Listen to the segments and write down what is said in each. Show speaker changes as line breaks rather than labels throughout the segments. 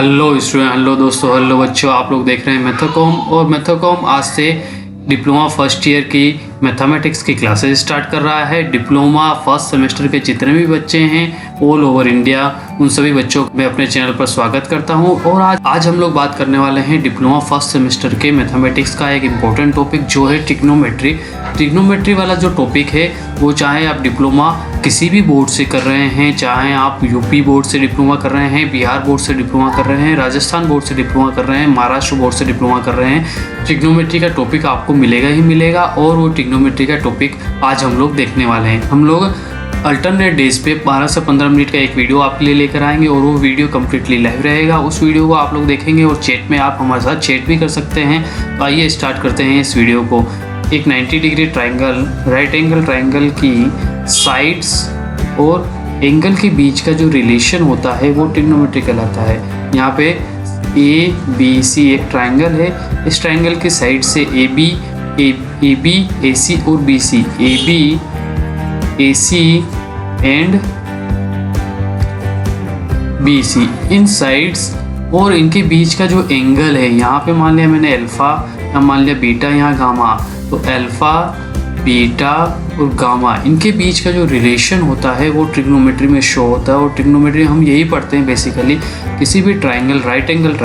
Hello student, hello दोस्तों, hello बच्चों। आप लोग देख रहे हैं मैथोकॉम। और मैथोकॉम आज से डिप्लोमा फर्स्ट ईयर की मैथमेटिक्स की क्लासेस स्टार्ट कर रहा है। डिप्लोमा फर्स्ट सेमेस्टर के जितने भी बच्चे हैं ऑल ओवर इंडिया, उन सभी बच्चों को मैं अपने चैनल पर स्वागत करता हूं। और आज हम लोग बात करने वाले हैं डिप्लोमा फर्स्ट सेमेस्टर के मैथमेटिक्स का एक इम्पोर्टेंट टॉपिक जो है ट्रिग्नोमेट्री। ट्रिग्नोमेट्री वाला जो टॉपिक है वो चाहे आप डिप्लोमा किसी भी बोर्ड से कर रहे हैं, चाहे आप यूपी बोर्ड से डिप्लोमा कर रहे हैं, बिहार बोर्ड से डिप्लोमा कर रहे हैं, राजस्थान बोर्ड से डिप्लोमा कर रहे हैं, महाराष्ट्र बोर्ड से डिप्लोमा कर रहे हैं, ट्रिग्नोमेट्री का टॉपिक आपको मिलेगा ही मिलेगा। और वो ट्रिग्नोमेट्री का टॉपिक आज हम लोग देखने वाले हैं। हम लोग अल्टरनेट डेज पे 12 से 15 मिनट का एक वीडियो आपके लिए लेकर आएंगे और वो वीडियो कम्प्लीटली लाइव रहेगा। उस वीडियो को आप लोग देखेंगे और चैट में आप हमारे साथ चैट भी कर सकते हैं। तो आइए स्टार्ट करते हैं इस वीडियो को। एक 90 degree triangle, right angle triangle की साइड्स और एंगल के बीच का जो रिलेशन होता है वो ट्रिग्नोमेट्री कहलाता है। यहाँ पे ए बी सी एक ट्राइंगल है। इस ट्राइंगल के साइड से ए बी ए सी और B C, A B A C and B C, इन साइड्स और इनके बीच का जो एंगल है, यहाँ पे मान लिया मैंने अल्फा, यहाँ मान लिया बीटा, यहाँ गामा। तो अल्फा, बीटा और गामा, इनके बीच का जो रिलेशन होता है वो ट्रिग्नोमेट्री में शो होता है। और ट्रिग्नोमेट्री हम यही पढ़ते हैं बेसिकली, किसी भी ट्राइंगल, राइट एंगल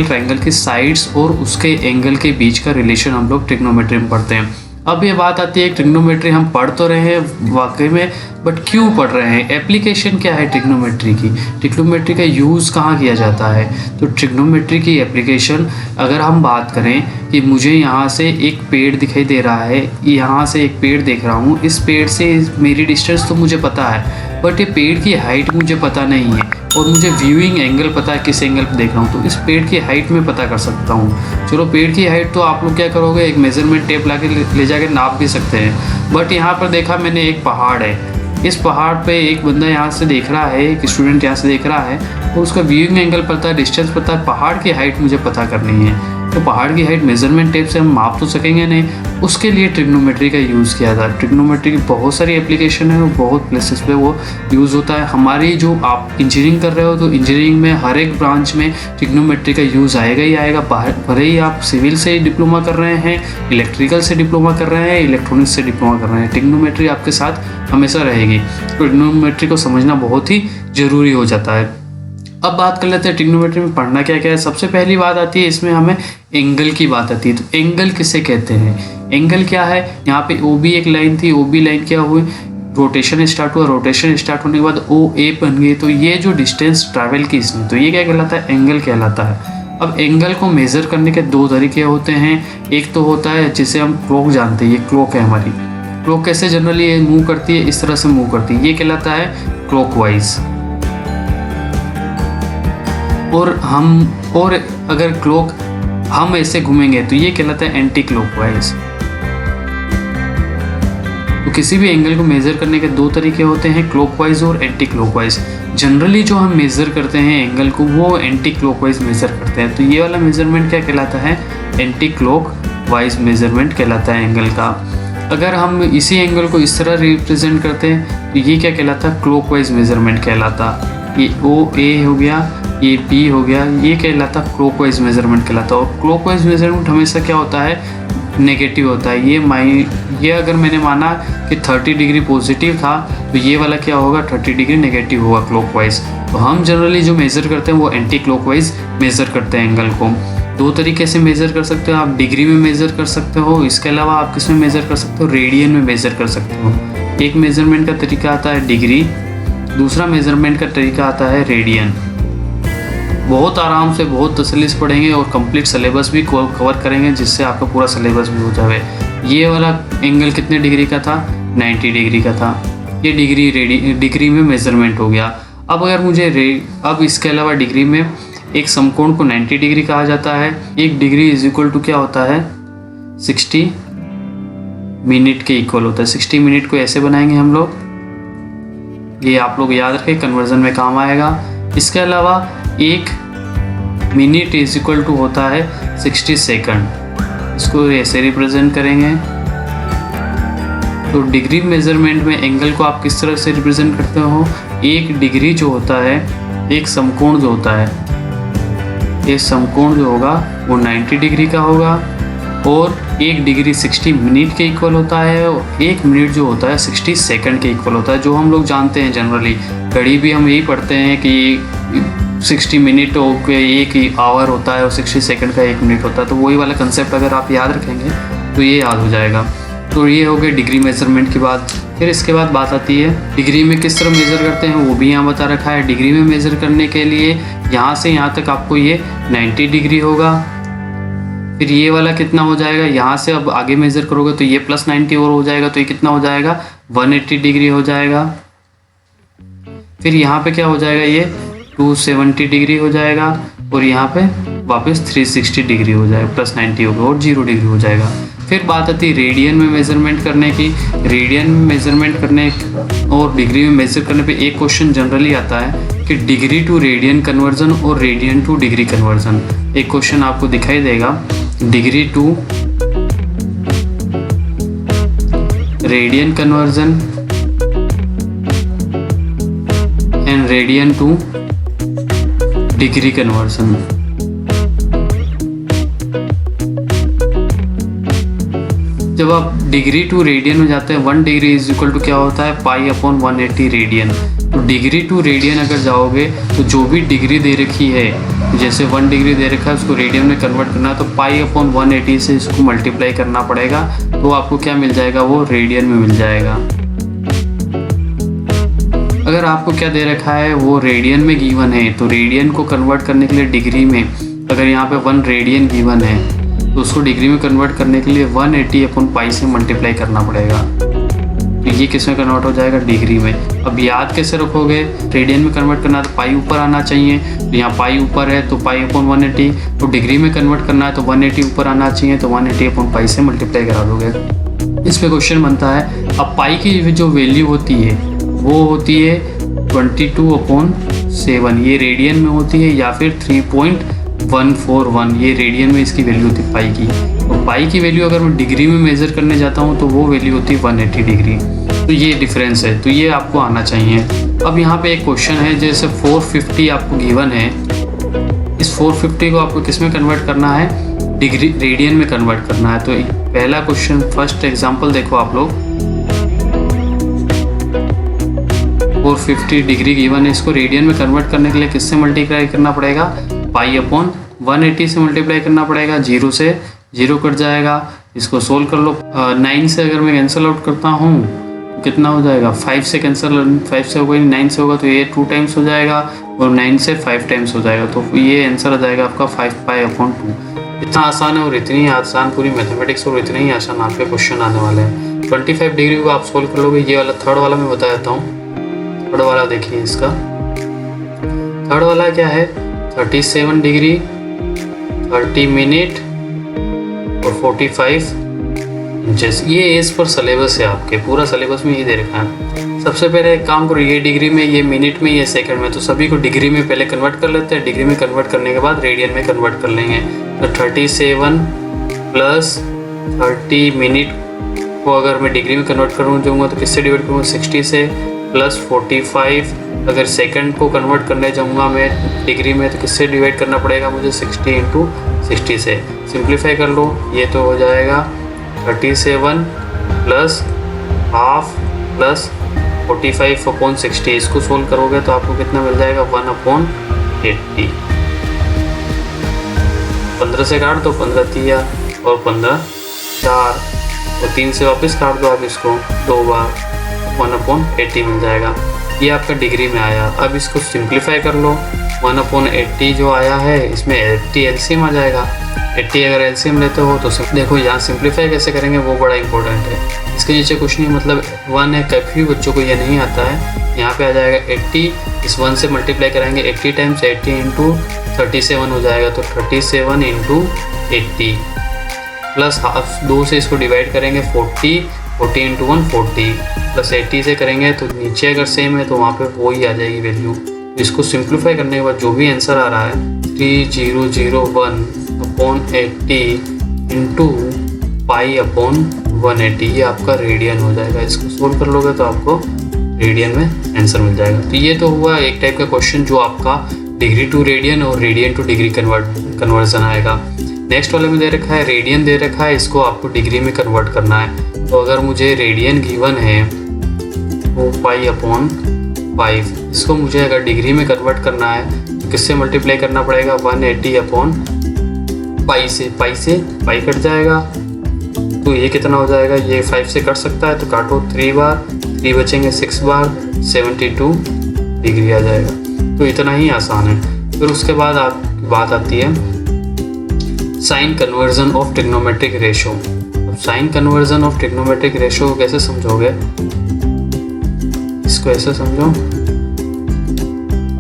ट्राइंगल के साइड्स और उसके एंगल के बीच का रिलेशन हम लोग ट्रिग्नोमेट्री में पढ़ते हैं। अब ये बात आती है ट्रिग्नोमेट्री हम पढ़ तो रहे हैं वाकई में, बट क्यों पढ़ रहे हैं? एप्लीकेशन क्या है ट्रिग्नोमेट्री की? ट्रिग्नोमेट्री का यूज़ कहाँ किया जाता है? तो ट्रिग्नोमेट्री की एप्लीकेशन अगर हम बात करें कि मुझे यहाँ से एक पेड़ दिखाई दे रहा है, यहाँ से एक पेड़ देख रहा हूँ, इस पेड़ से मेरी डिस्टेंस तो मुझे पता है, बट ये पेड़ की हाइट मुझे पता नहीं है और मुझे व्यूइंग एंगल पता है किस एंगल पर देख रहा हूँ। तो इस पेड़ की हाइट में पता कर सकता हूँ। चलो पेड़ की हाइट तो आप लोग क्या करोगे, एक मेजरमेंट टेप ला के ले जाके नाप भी सकते हैं। बट यहाँ पर देखा मैंने एक पहाड़ है, इस पहाड़ पे एक बंदा यहाँ से देख रहा है, एक स्टूडेंट यहाँ से देख रहा है, तो उसका व्यूइंग एंगल पता है, डिस्टेंस पता है, पहाड़ की हाइट मुझे पता करनी है। तो पहाड़ की हाइट मेजरमेंट टेप से हम माप तो सकेंगे नहीं, उसके लिए ट्रिग्नोमेट्री का यूज़ किया था। ट्रिग्नोमेट्री की बहुत सारी एप्लीकेशन है और बहुत प्लेसेस पे वो यूज़ होता है। हमारी जो आप इंजीनियरिंग कर रहे हो तो इंजीनियरिंग में हर एक ब्रांच में ट्रिग्नोमेट्री का यूज़ आएगा ही आएगा। भले ही आप सिविल से डिप्लोमा कर रहे हैं, इलेक्ट्रिकल से डिप्लोमा कर रहे हैं, इलेक्ट्रॉनिक्स से डिप्लोमा कर रहे हैं, ट्रिग्नोमेट्री आपके साथ हमेशा रहेगी। ट्रिग्नोमेट्री को समझना बहुत ही ज़रूरी हो जाता है। अब बात कर लेते हैं ट्रिग्नोमेट्री में पढ़ना क्या क्या है। सबसे पहली बात आती है इसमें हमें एंगल की बात आती है। तो एंगल किसे कहते हैं? एंगल क्या है? यहाँ पे ओ बी एक लाइन थी, ओ बी लाइन क्या हुई, रोटेशन स्टार्ट हुआ, रोटेशन स्टार्ट होने के बाद ओ ए बन गई। तो ये जो डिस्टेंस ट्रैवल की इसने, तो ये क्या कहलाता है? एंगल कहलाता है। अब एंगल को मेज़र करने के दो तरीके होते हैं। एक तो होता है जिसे हम क्लॉक जानते हैं, ये क्लॉक है हमारी। क्लॉक कैसे जनरली मूव करती है? इस तरह से मूव करती है, ये कहलाता है क्लॉकवाइज। और अगर क्लॉक हम ऐसे घूमेंगे तो ये कहलाता है एंटी क्लॉकवाइज। तो किसी भी एंगल को मेज़र करने के दो तरीके होते हैं, क्लॉकवाइज और एंटी क्लॉकवाइज। जनरली जो हम मेज़र करते हैं एंगल को वो एंटी क्लॉकवाइज मेज़र करते हैं। तो ये वाला मेज़रमेंट क्या कहलाता है? एंटी क्लॉकवाइज मेज़रमेंट कहलाता है एंगल का। अगर हम इसी एंगल को इस तरह रिप्रेजेंट करते हैं तो ये क्या कहलाता है? क्लॉकवाइज मेज़रमेंट कहलाता। ये ओ ए हो गया, ये बी हो गया, ये कहलाता क्लॉकवाइज मेज़रमेंट कहलाता। और क्लॉकवाइज मेज़रमेंट हमेशा क्या होता है? नेगेटिव होता है। ये अगर मैंने माना कि 30 डिग्री पॉजिटिव था तो ये वाला क्या होगा? 30 डिग्री नेगेटिव होगा क्लॉकवाइज। तो हम जनरली जो मेज़र करते हैं वो एंटी क्लॉकवाइज मेज़र करते हैं एंगल को। दो तरीके से मेज़र कर सकते हो आप, डिग्री में मेज़र कर सकते हो, इसके अलावा आप किस में मेज़र कर सकते हो? रेडियन में मेज़र कर सकते हो। एक मेज़रमेंट का तरीका आता है डिग्री, दूसरा मेज़रमेंट का तरीका आता है रेडियन। बहुत आराम से, बहुत तसल्ली से पढ़ेंगे और कंप्लीट सिलेबस भी कवर करेंगे जिससे आपका पूरा सिलेबस भी हो जाए। ये वाला एंगल कितने डिग्री का था? 90 डिग्री का था। ये डिग्री में मेज़रमेंट हो गया। अब अगर मुझे अब इसके अलावा डिग्री में एक समकोण को 90 डिग्री कहा जाता है। एक डिग्री इज इक्वल टू क्या होता है? 60 मिनट के इक्वल होता है। 60 मिनट को ऐसे बनाएंगे हम लोग, ये आप लोग याद रखें, कन्वर्जन में काम आएगा। इसके अलावा एक मिनट इज इक्वल टू होता है 60 सेकंड। इसको ऐसे रिप्रेजेंट करेंगे। तो डिग्री मेजरमेंट में एंगल को आप किस तरह से रिप्रेजेंट करते हो? एक डिग्री जो होता है, एक समकोण जो होता है, ये समकोण जो होगा वो 90 डिग्री का होगा और 1 डिग्री 60 मिनट के इक्वल होता है और 1 मिनट जो होता है 60 सेकंड के इक्वल होता है, जो हम लोग जानते हैं जनरली। घड़ी भी हम यही पढ़ते हैं कि 60 मिनट एक आवर होता है और 60 सेकंड का 1 मिनट होता है। तो वही वाला कंसेप्ट अगर आप याद रखेंगे तो ये याद हो जाएगा। तो ये हो गई डिग्री मेजरमेंट की बात। फिर इसके बाद बात आती है डिग्री में किस तरह मेज़र करते हैं, वो भी यहाँ बता रखा है। डिग्री में मेज़र करने के लिए यहाँ से यहाँ तक आपको ये 90 डिग्री होगा। फिर ये वाला कितना हो जाएगा, यहाँ से अब आगे मेज़र करोगे तो ये प्लस 90 और हो जाएगा, तो ये कितना हो जाएगा 180 डिग्री हो जाएगा। फिर यहाँ पे क्या हो जाएगा, ये 270 डिग्री हो जाएगा और यहाँ पे वापस 360 डिग्री हो जाएगा, प्लस 90 होगा और 0 डिग्री हो जाएगा। फिर बात आती है रेडियन में मेज़रमेंट करने की। रेडियन में मेज़रमेंट करने और डिग्री में मेज़र करने पे एक क्वेश्चन जनरली आता है कि डिग्री टू रेडियन कन्वर्जन और रेडियन टू डिग्री कन्वर्जन। एक क्वेश्चन आपको दिखाई देगा, degree to radian conversion and radian to degree conversion. जब आप डिग्री टू रेडियन में जाते हैं, 1 डिग्री इज इक्वल टू क्या होता है पाई अपॉन 180 रेडियन। तो डिग्री टू रेडियन अगर जाओगे तो जो भी डिग्री दे रखी है, जैसे 1 डिग्री दे रखा है उसको रेडियन में कन्वर्ट करना है तो पाई अपॉन 180 से इसको मल्टीप्लाई करना पड़ेगा, तो आपको क्या मिल जाएगा, वो रेडियन में मिल जाएगा। अगर आपको क्या दे रखा है वो रेडियन में गिवन है, तो रेडियन को कन्वर्ट करने के लिए डिग्री में, अगर यहाँ पे 1 रेडियन गिवन है तो उसको डिग्री में कन्वर्ट करने के लिए 180 अपॉन पाई से मल्टीप्लाई करना पड़ेगा। तो ये किस में कन्वर्ट हो जाएगा, डिग्री में। अब याद कैसे रखोगे, रेडियन में कन्वर्ट करना है तो पाई ऊपर आना चाहिए, तो यहाँ पाई ऊपर है तो पाई अपॉन 180, तो डिग्री में कन्वर्ट करना है तो 180 ऊपर आना चाहिए, तो 180 अपॉन पाई से मल्टीप्लाई करा दोगे। इसमें क्वेश्चन बनता है, अब पाई की जो वैल्यू होती है वो होती है 22/7, ये रेडियन में होती है, या फिर 3.141, ये रेडियन में इसकी वैल्यू होती है पाई की। तो पाई की वैल्यू अगर मैं डिग्री में मेज़र करने जाता हूँ तो वो वैल्यू होती है 180 डिग्री। तो ये डिफरेंस है, तो ये आपको आना चाहिए। अब यहाँ पे एक क्वेश्चन है, जैसे 450 आपको गिवन है, इस 450 को आपको किस में कन्वर्ट करना है, डिग्री रेडियन में कन्वर्ट करना है। तो पहला क्वेश्चन, फर्स्ट एग्जाम्पल देखो आप लोग, 450 डिग्री गिवन है, इसको रेडियन में कन्वर्ट करने के लिए किससे मल्टीप्लाई करना पड़ेगा, पाई अपॉन 180 से मल्टीप्लाई करना पड़ेगा। 0 से 0 कट जाएगा, इसको सोल्व कर लो। 9 से अगर मैं कैंसिल आउट करता हूँ तो कितना हो जाएगा, 5 से कैंसिल, 5 से होगा 9 से होगा, तो ये 2 टाइम्स हो जाएगा और 9 से 5 टाइम्स हो जाएगा, तो ये आंसर आ जाएगा आपका 5 पाई अपॉन 2। इतना आसान है और इतनी आसान पूरी मैथमेटिक्स और इतने ही आसान आपके क्वेश्चन आने वाले हैं। 25 डिग्री को आप सोल्व कर लोगे। ये वाला थर्ड वाला मैं बता देता हूँ। थर्ड वाला देखिए, इसका थर्ड वाला क्या है, 37 डिग्री 30 मिनट और 45 इंचेस। ये एज पर सिलेबस है, आपके पूरा सिलेबस में ये दे रखा है। सबसे पहले एक काम करो, ये डिग्री में, ये मिनट में, ये सेकंड में, तो सभी को डिग्री में पहले कन्वर्ट कर लेते हैं। डिग्री में कन्वर्ट करने के बाद रेडियन में कन्वर्ट कर लेंगे। तो 37 प्लस 30 मिनट को अगर मैं डिग्री में कन्वर्ट करूँ जाऊँगा तो किससे डिवाइड करूँगा, 60 से, प्लस 45 अगर सेकंड को कन्वर्ट करने जाऊँगा मैं डिग्री में तो किससे डिवाइड करना पड़ेगा मुझे, 60 इंटू 60 से। सिंप्लीफाई कर लो, ये तो हो जाएगा 37 प्लस हाफ प्लस 45 अपॉन 60। इसको सोल्व करोगे तो आपको कितना मिल जाएगा, 1/80। 15 से काट दो, 15 तिया और 15 4 और 3 से वापस काट दो आप इसको 2 बार, 1/80 मिल जाएगा। ये आपका डिग्री में आया। अब इसको सिंप्लीफाई कर लो, 1/80 जो आया है इसमें 80 एलसीएम आ जाएगा। 80 अगर एलसीएम लेते हो तो देखो यहाँ सिंप्लीफाई कैसे करेंगे वो बड़ा इंपॉर्टेंट है। इसके नीचे कुछ नहीं, मतलब 1 है, काफ़ी बच्चों को ये नहीं आता है। यहाँ पे आ जाएगा 80, इस 1 से मल्टीप्लाई कराएंगे 80 टाइम्स, 80 इंटू 37 हो जाएगा, तो 37 इंटू 80 प्लस हाफ 2 से इसको डिवाइड करेंगे 40 इंटू 1 40 प्लस 80 से करेंगे तो नीचे अगर सेम है तो वहाँ पे वो ही आ जाएगी वैल्यू। इसको सिंप्लीफाई करने के बाद जो भी आंसर आ रहा है 3001/80 इंटू पाई अपॉन 180, ये आपका रेडियन हो जाएगा। इसको सोल्व कर लोगे तो आपको रेडियन में आंसर मिल जाएगा। तो ये तो हुआ एक टाइप का क्वेश्चन जो आपका डिग्री टू रेडियन और रेडियन टू डिग्री कन्वर्जन आएगा। नेक्स्ट वाले में दे रखा है रेडियन दे रखा है, इसको आपको डिग्री में कन्वर्ट करना है। तो अगर मुझे रेडियन गिवन है 2π/5, इसको मुझे अगर डिग्री में कन्वर्ट करना है तो किससे मल्टीप्लाई करना पड़ेगा, 180/π से। पाई कट जाएगा तो ये कितना हो जाएगा, ये 5 से कट सकता है तो काटो 3 बार, 3 बचेंगे 6 बार, 72 डिग्री आ जाएगा। तो इतना ही आसान है। फिर उसके बाद बात आती है sign conversion of trigonometric ratio. अब sign conversion of trigonometric ratio कैसे समझोगे, इसको ऐसे समझो,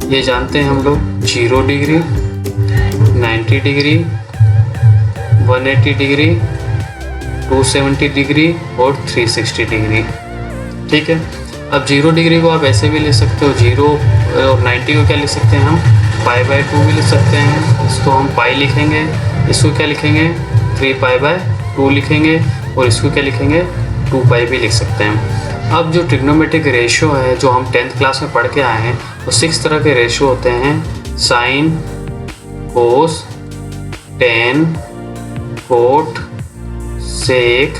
ये जानते हैं हम लोग 0 डिग्री, 90 डिग्री, 180 डिग्री, 270 डिग्री और 360 डिग्री। ठीक है। अब 0 डिग्री को आप ऐसे भी ले सकते हो, 0 और 90 को क्या लिख सकते हैं हम, π/2 भी लिख सकते हैं। इसको हम पाई लिखेंगे, इसको क्या लिखेंगे 3π/2 लिखेंगे, और इसको क्या लिखेंगे 2π भी लिख सकते हैं। अब जो ट्रिग्नोमेट्रिक रेशो है जो हम 10th क्लास में पढ़ के आए हैं, वो 6 तरह के रेशो होते हैं, साइन, कोस, टेन, कोट, सेक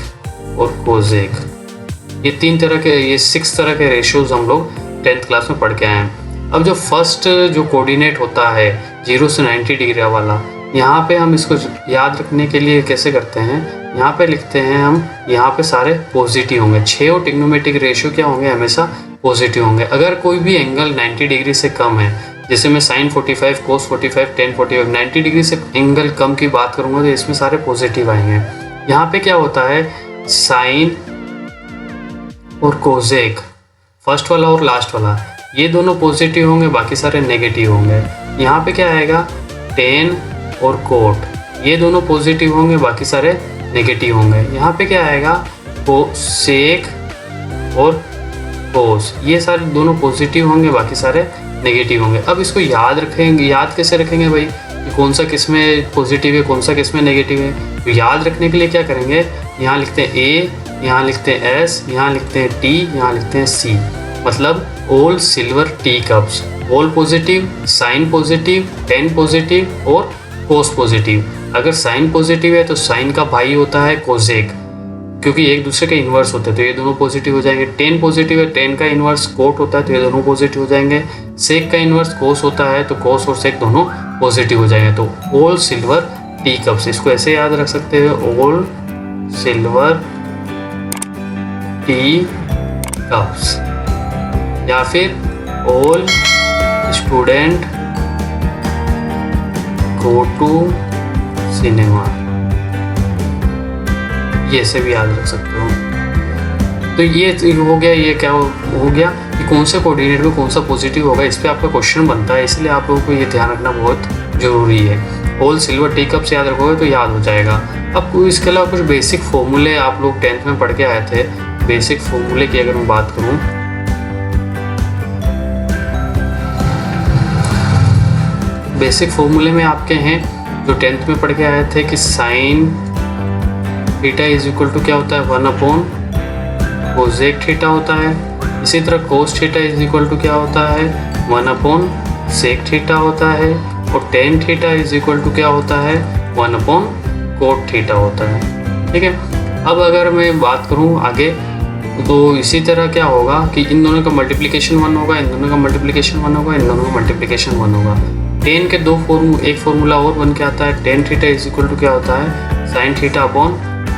और कोजेक। ये 6 तरह के रेशियोज हम लोग 10th क्लास में पढ़ के आए हैं। अब जो फर्स्ट जो कोऑर्डिनेट होता है 0 से 90 डिग्री वाला, यहाँ पे हम इसको याद रखने के लिए कैसे करते हैं, यहाँ पे लिखते हैं हम, यहाँ पे सारे पॉजिटिव होंगे। 6 और ट्रिग्नोमेट्रिक रेशियो क्या होंगे, हमेशा पॉजिटिव होंगे। अगर कोई भी एंगल 90 डिग्री से कम है, जैसे मैं साइन 45, कोस 45, टेन 45, 90 डिग्री से एंगल कम की बात करूँगा तो इसमें सारे पॉजिटिव आएंगे। यहाँ पे क्या होता है, साइन और कोजेक, फर्स्ट वाला और लास्ट वाला, ये दोनों पॉजिटिव होंगे, बाकी सारे नेगेटिव होंगे। यहाँ पे क्या आएगा, टेन और कोट, ये दोनों पॉजिटिव होंगे, बाकी सारे नेगेटिव होंगे। यहाँ पे क्या आएगा, सेक और कोस, ये सारे दोनों पॉजिटिव होंगे, बाकी सारे नेगेटिव होंगे। अब इसको याद रखेंगे, याद कैसे रखेंगे भाई, कौन सा किस में पॉजिटिव है, कौन सा किस में नेगेटिव है। तो याद रखने के लिए क्या करेंगे, यहाँ लिखते हैं ए, यहाँ लिखते हैं एस, यहाँ लिखते हैं टी, यहाँ लिखते हैं सी, मतलब all silver tea cups, all positive, sine positive, tan positive और कोस पॉजिटिव। अगर साइन पॉजिटिव है तो साइन का भाई होता है कोजेक, क्योंकि एक दूसरे के इन्वर्स होते हैं, तो ये दोनों पॉजिटिव हो जाएंगे। टेन पॉजिटिव है, टेन का इन्वर्स कोट होता है, तो ये दोनों पॉजिटिव हो जाएंगे। सेक का इन्वर्स कोस होता है, तो कोस और सेक दोनों पॉजिटिव हो जाएंगे। तो ऑल सिल्वर टी कप्स, इसको ऐसे याद रख सकते हैं, ऑल सिल्वर टी कप्स, या फिर all student go to cinema, ये ऐसे भी याद रख सकते हो। तो ये हो गया, ये क्या हो गया कि कौन से कोऑर्डिनेट में कौन सा पॉजिटिव होगा, इस पर आपका क्वेश्चन बनता है, इसलिए आप लोगों को ये ध्यान रखना बहुत ज़रूरी है। ऑल सिल्वर टी कप से याद रखोगे तो याद हो जाएगा। अब इसके अलावा कुछ बेसिक फॉर्मूले आप लोग 10th में पढ़ के आए थे। बेसिक फॉर्मूले की अगर मैं बात करूँ, बेसिक फॉर्मूले में आपके हैं जो 10th में पढ़ के आए थे कि sine theta is equal to क्या होता है, 1 कोसेक थीटा होता है। इसी तरह cos theta is equal to क्या होता है, 1 सेक थीटा होता है। और tan theta is equal to क्या होता है, 1 कोट थीटा होता है। ठीक है। अब अगर मैं बात करूँ आगे, तो इसी तरह क्या होगा कि इन दोनों का मल्टीप्लिकेशन 1 होगा, इन दोनों का मल्टीप्लिकेशन 1 होगा, इन दोनों का मल्टीप्लिकेशन 1 होगा। टेन के एक फार्मूला और बन के आता है, tan theta is equal to क्या होता है, sine theta upon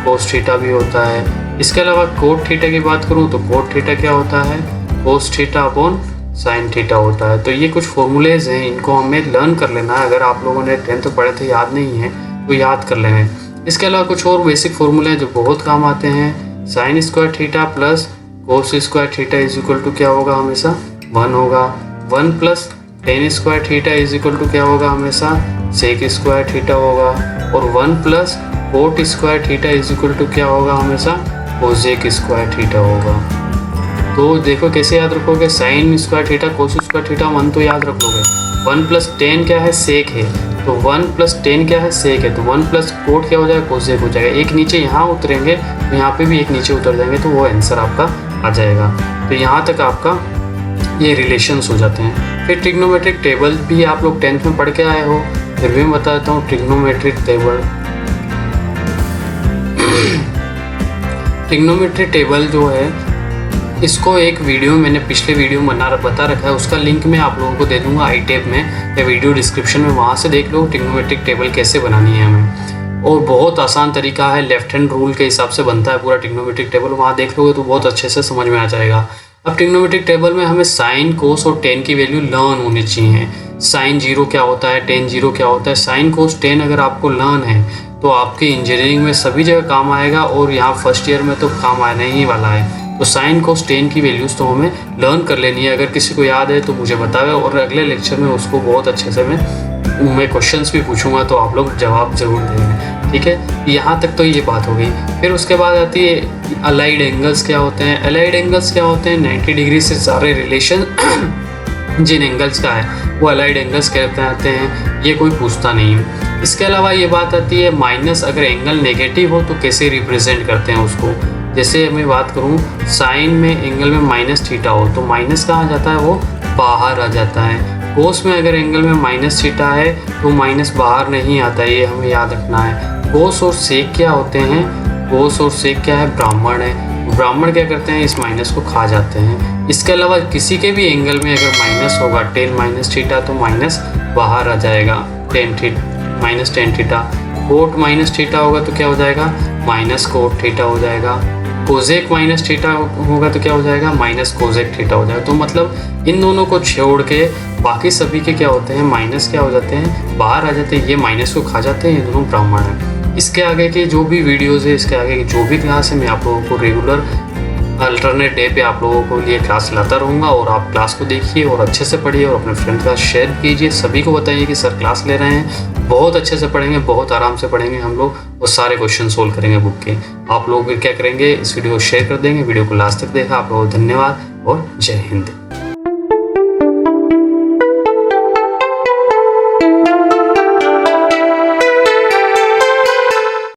cos theta भी होता है। इसके अलावा कोट थीटा की बात करूँ तो कोट थीटा क्या होता है, cos theta upon sine theta होता है। तो ये कुछ फॉर्मूलेज हैं, इनको हमें लर्न कर लेना है। अगर आप लोगों ने 10th पढ़े थे, याद नहीं है तो याद कर लेंगे। इसके अलावा कुछ और बेसिक फॉर्मूले हैं जो बहुत काम आते हैं। Sine square theta plus cos square theta is equal to क्या होगा, हमेशा 1 होगा। 1 plus tan square theta is equal to क्या होगा, हमेशा सेक स्क्वायर थीटा होगा। और 1 plus cot square theta is equal to क्या होगा, हमेशा कोसेक स्क्वायर थीटा होगा। तो देखो कैसे याद रखोगे, sign square theta cos square theta 1 तो याद रखोगे। 1 प्लस टेन क्या है, सेक है, तो 1 प्लस टेन क्या है, सेक है, तो 1 प्लस कोट क्या हो जाएगा, कोसेक हो जाएगा। एक नीचे यहाँ उतरेंगे तो यहाँ पे भी एक नीचे उतर जाएंगे, तो वो आंसर आपका आ जाएगा। तो यहाँ तक आपका ये रिलेशंस हो जाते हैं। फिर ट्रिग्नोमेट्रिक टेबल भी आप लोग 10th में पढ़ के आए हो, फिर भी मैं बता देता हूँ। ट्रिग्नोमेट्रिक टेबल जो है, इसको एक वीडियो मैंने पिछले वीडियो में बता रखा है, उसका लिंक मैं आप लोगों को दे दूंगा आई टैब में या वीडियो डिस्क्रिप्शन में, वहाँ से देख लो ट्रिग्नोमेट्रिक टेबल कैसे बनानी है हमें। और बहुत आसान तरीका है, लेफ्ट हैंड रूल के हिसाब से बनता है पूरा ट्रिग्नोमेट्रिक टेबल, वहाँ देख लोगे तो बहुत अच्छे से समझ में आ जाएगा। अब ट्रिग्नोमेट्रिक टेबल में हमें साइन, कोस और टेन की वैल्यू लर्न होनी चाहिए। साइन 0 क्या होता है, टेन 0 क्या होता है। साइन कोस टेन अगर आपको लर्न है तो आपकी इंजीनियरिंग में सभी जगह काम आएगा, और यहाँ फर्स्ट ईयर में तो काम आने ही वाला है। तो साइन कोस टेन की वैल्यूज़ तो हमें लर्न कर लेनी है। अगर किसी को याद है तो मुझे बतावे, और अगले लेक्चर में उसको बहुत अच्छे से मैं क्वेश्चंस भी पूछूंगा, तो आप लोग जवाब ज़रूर देंगे, ठीक है। यहाँ तक तो ये बात हो गई। फिर उसके बाद आती है अलाइड एंगल्स क्या होते हैं। अलाइड एंगल्स क्या होते हैं, 90 डिग्री से सारे रिलेशन जिन एंगल्स का है वो अलाइड एंगल्स कहते हैं, ये कोई पूछता नहीं है। इसके अलावा ये बात आती है माइनस, अगर एंगल नेगेटिव हो तो कैसे रिप्रेजेंट करते हैं उसको। जैसे मैं बात करूँ साइन में एंगल में माइनस थीटा हो तो माइनस कहाँ जाता है, वो बाहर आ जाता है। कोस में अगर एंगल में माइनस थीटा है तो माइनस बाहर नहीं आता है, ये हमें याद रखना है। कोस और सेक क्या होते हैं, कोस और सेक क्या है, ब्राह्मण है। ब्राह्मण क्या करते हैं, इस माइनस को खा जाते हैं। इसके अलावा किसी के भी एंगल में अगर माइनस होगा, टेन माइनस थीटा, तो माइनस बाहर आ जाएगा, minus tan theta. Cot minus theta होगा तो क्या हो जाएगा, माइनस कोट थीटा हो जाएगा। कोजेक माइनस थीटा होगा तो क्या हो जाएगा, माइनस कोजेक थीटा हो जाएगा। तो मतलब इन दोनों को छोड़ के बाकी सभी के क्या होते हैं, माइनस क्या हो जाते हैं, बाहर आ जाते हैं। ये माइनस को खा जाते हैं, ये दोनों ब्राह्मण हैं। इसके आगे के जो भी वीडियोज़ है, इसके आगे की जो भी क्लास है, मैं आप लोगों को रेगुलर अल्टरनेट डे पे आप लोगों को लिए क्लास लाता रहूँगा, और आप क्लास को देखिए और अच्छे से पढ़िए और अपने फ्रेंड के साथ शेयर कीजिए। सभी को बताइए कि सर क्लास ले रहे हैं, बहुत अच्छे से पढ़ेंगे, बहुत आराम से पढ़ेंगे हम लोग, और सारे क्वेश्चन सोल्व करेंगे बुक के। आप लोग फिर क्या करेंगे, इस वीडियो को शेयर कर देंगे। वीडियो को लास्ट तक देखा आप लोगों को धन्यवाद और जय हिंद।